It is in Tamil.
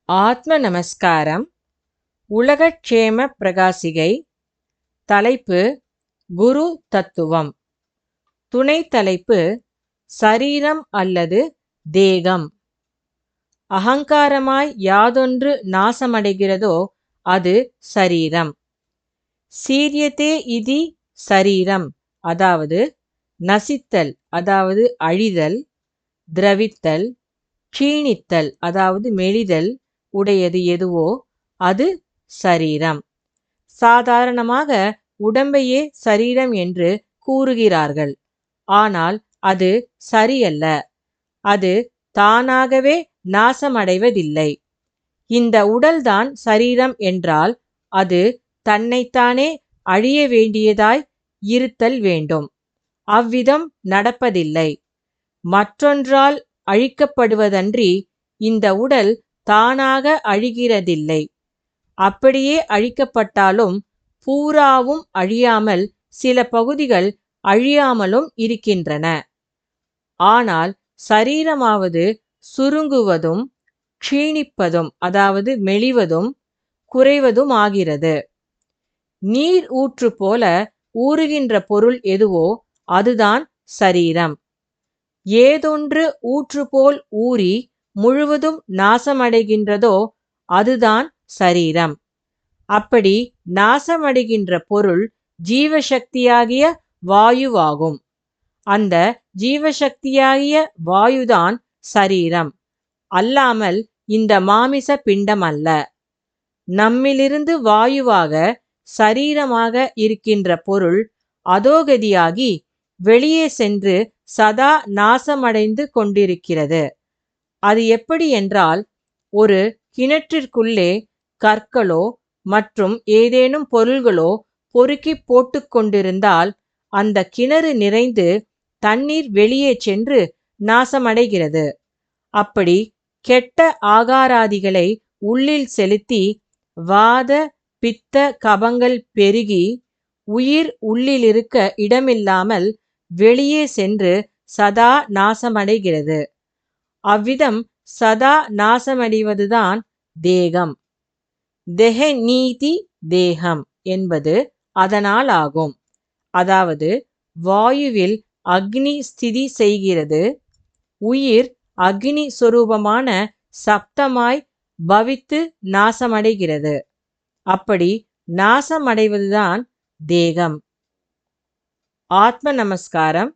ஆத்ம நமஸ்காரம். உலகக்ஷேம பிரகாசிகை. தலைப்பு குரு தத்துவம். துணை தலைப்பு சரீரம் அல்லது தேகம். அகங்காரமாய் யாதொன்று நாசமடைகிறதோ அது சரீரம். சீரியதே இதி சரீரம், அதாவது நசித்தல், அதாவது அழிதல், திரவித்தல், க்ஷீணித்தல், அதாவது மெலிதல் உடையது எதுவோ அது சரீரம். சாதாரணமாக உடம்பையே சரீரம் என்று கூறுகிறார்கள். ஆனால் அது சரியல்ல. அது தானாகவே நாசமடைவதில்லை. இந்த உடல்தான் சரீரம் என்றால் அது தன்னைத்தானே அழிய வேண்டியதாய் இருத்தல் வேண்டும். அவ்விதம் நடப்பதில்லை. மற்றொன்றால் அழிக்கப்படுவதன்றி இந்த உடல் தானாக அழிகிறதில்லை. அப்படியே அழிக்கப்பட்டாலும் பூராவும் அழியாமல் சில பகுதிகள் அழியாமலும் இருக்கின்றன. ஆனால் சரீரமாவது சுருங்குவதும் க்ஷீணிப்பதும், அதாவது மெலிவதும் குறைவதுமாகிறது. நீர் ஊற்று போல ஊறுகின்ற பொருள் எதுவோ அதுதான் சரீரம். ஏதொன்று ஊற்றுப்போல் ஊறி முழுவதும் நாசமடைகின்றதோ அதுதான் சரீரம். அப்படி நாசமடைகின்ற பொருள் ஜீவசக்தியாகிய வாயுவாகும். அந்த ஜீவசக்தியாகிய வாயுதான் சரீரம், அல்லாமல் இந்த மாமிச பிண்டம் அல்ல. நம்மிலிருந்து வாயுவாக சரீரமாக இருக்கின்ற பொருள் அதோகதியாகி வெளியே சென்று சதா நாசமடைந்து கொண்டிருக்கிறது. அது எப்படி என்றால், ஒரு கிணற்றிற்குள்ளே கற்களோ மற்றும் ஏதேனும் பொருள்களோ பொறுக்கி போட்டு கொண்டிருந்தால் அந்த கிணறு நிறைந்து தண்ணீர் வெளியே சென்று நாசமடைகிறது. அப்படி கெட்ட ஆகாராதிகளை உள்ளில் செலுத்தி வாத பித்த கபங்கள் பெருகி உயிர் உள்ளிலிருக்க இடமில்லாமல் வெளியே சென்று சதா நாசமடைகிறது. அவ்விதம் சதா நாசமடைவதுதான் தேகம். தெஹநீதி தேகம் என்பது அதனால் ஆகும். அதாவது வாயுவில் அக்னி ஸ்திதி செய்கிறது. உயிர் அக்னி சொரூபமான சப்தமாய் பவித்து நாசமடைகிறது. அப்படி நாசமடைவதுதான் தேகம். ஆத்ம நமஸ்காரம்.